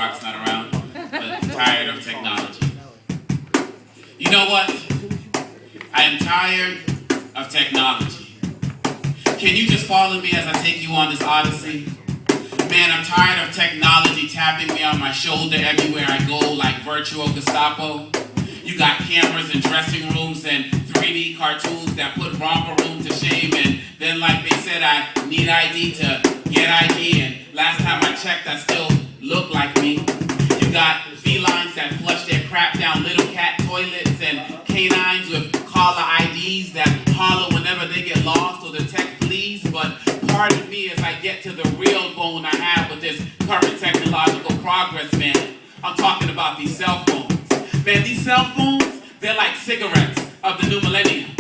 Rock's not around, but tired of technology. You know what? I am tired of technology. Can you just follow me as I take you on this odyssey? Man, I'm tired of technology tapping me on my shoulder everywhere I go like virtual Gestapo. You got cameras in dressing rooms and 3D cartoons that put romper room to shame, and then like they said I need ID to get ID, and last time I checked I still look like me. You got felines that flush their crap down little cat toilets and canines with collar IDs that holler whenever they get lost or detect fleas, but pardon me as I get to the real bone I have with this current technological progress, man. I'm talking about these cell phones. Man, these cell phones, they're like cigarettes of the new millennium.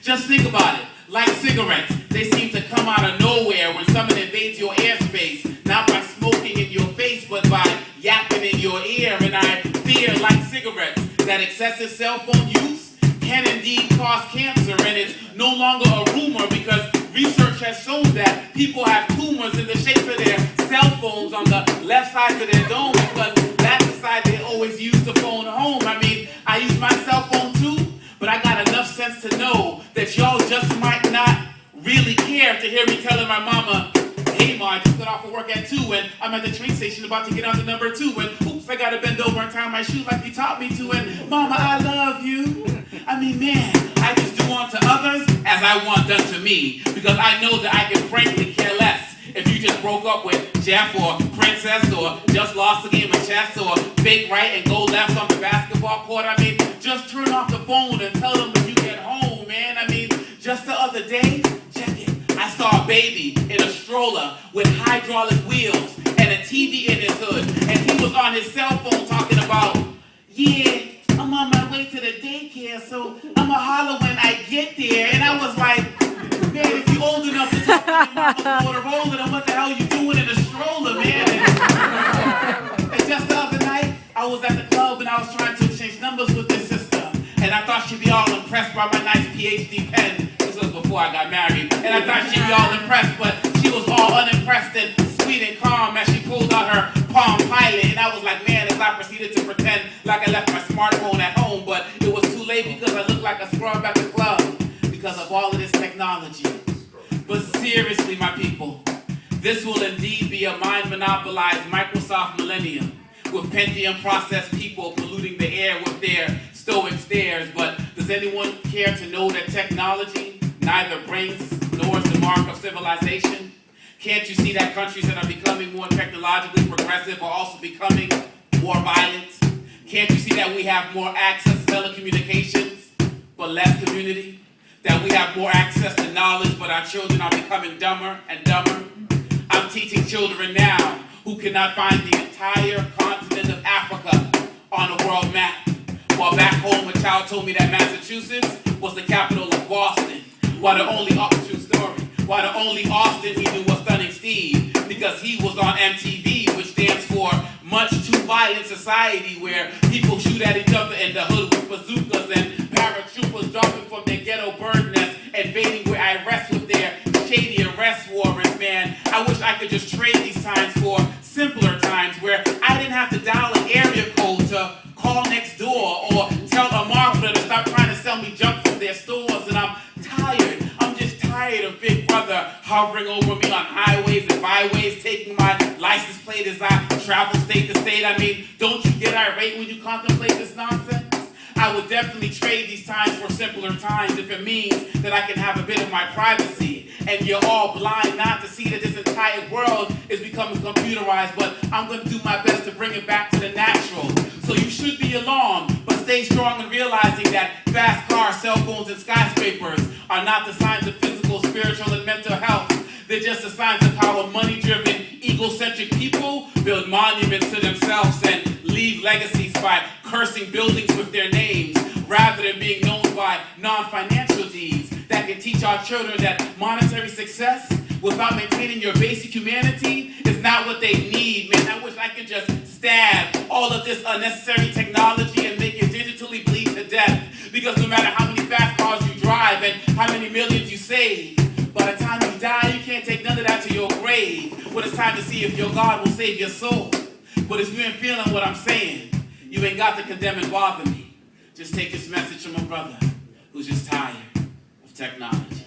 Just think about it. Like cigarettes, they seem to come out of nowhere when someone invades your airspace, not by smoking in your face, but by yapping in your ear. And I fear, like cigarettes, that excessive cell phone use can indeed cause cancer, and it's no longer a rumor because research has shown that people have tumors in the shape of their cell phones on the left side of their dome because that's the side they always use to phone home. I mean, I use my cell phone too, but I got enough sense to know that y'all just might not really care to hear me telling my mama, hey ma, I just got off of work at 2 and I'm at the train station about to get on to number 2 and oops, I gotta bend over and tie my shoe like you taught me to, and mama, I love you. I mean, man, I just do unto others as I want done to me because I know that I can frankly care less if you just broke up with Jeff or Princess or just lost a game of chess or fake right and go left on the basketball court. I mean, just turn off the phone and tell them when you get home, man. I mean, just the other day, check it, I saw a baby in a stroller with hydraulic wheels and a TV in his hood, and he was on his cell phone talking about, yeah, I'm on my way to the daycare, so I'ma holler when I get there. And I was like, man, if you old enough to talk to your mama Motorola, then what the hell you doing in a stroller, man? And just the other night, I was at the club and I was trying to exchange numbers with this sister. And I thought she'd be all impressed by my nice PhD pen. This was before I got married. And I thought she'd be all impressed, but she was all unimpressed and sweet and calm as she pulled out her Palm Pilot. And I was like, man, as I proceeded to pretend like I left my smartphone at home, but it was too late because I looked like a scrub at the club because of all of this technology. But seriously, my people, this will indeed be a mind-monopolized Microsoft millennium with Pentium-processed people polluting the air with their stoic stares. But does anyone care to know that technology neither brings nor is the mark of civilization? Can't you see that countries that are becoming more technologically progressive are also becoming more violent? Can't you see that we have more access to telecommunications but less community? That we have more access to knowledge but our children are becoming dumber and dumber? I'm teaching children now who cannot find the entire continent of Africa on a world map. While back home a child told me that Massachusetts was the capital of Boston. While the only true story. While the only Austin he knew was Stunning Steve because he was on MTV, which stands for Much Too Violent Society, where people shoot at each other in the hood with bazookas and paratroopers dropping from their ghetto bird nest, invading where I rest with their shady arrest warrants, man. I wish I could just trade these times for simpler times where I didn't have to dial an area code to call next door or tell a marketer to stop trying to sell me junk from their stores, and I'm tired. I'm just tired of Big Brother hovering over me on highways and byways, taking my license plate as I travel state to state. I mean, don't you get irate when you contemplate this nonsense? I would definitely trade these times for simpler times if it means that I can have a bit of my privacy. And you're all blind not to see that this entire world is becoming computerized, but I'm going to do my best to bring it back to the natural. So you should be alarmed, but stay strong in realizing that fast cars, cell phones, and skyscrapers are not the signs of physical, spiritual, and mental health. They're just the signs of how a money-driven, egocentric people build monuments to themselves and leave legacies by cursing buildings with their names, rather than being known by non-financial deeds that can teach our children that monetary success without maintaining your basic humanity is not what they need, man. I wish I could just stab all of this unnecessary technology and make it digitally bleed to death. Because no matter how many fast cars you drive and how many millions you save, by the time you die, you can't take none of that to your grave when it's time to see if your God will save your soul. But if you ain't feeling what I'm saying, you ain't got to condemn and bother me. Just take this message from a brother who's just tired of technology.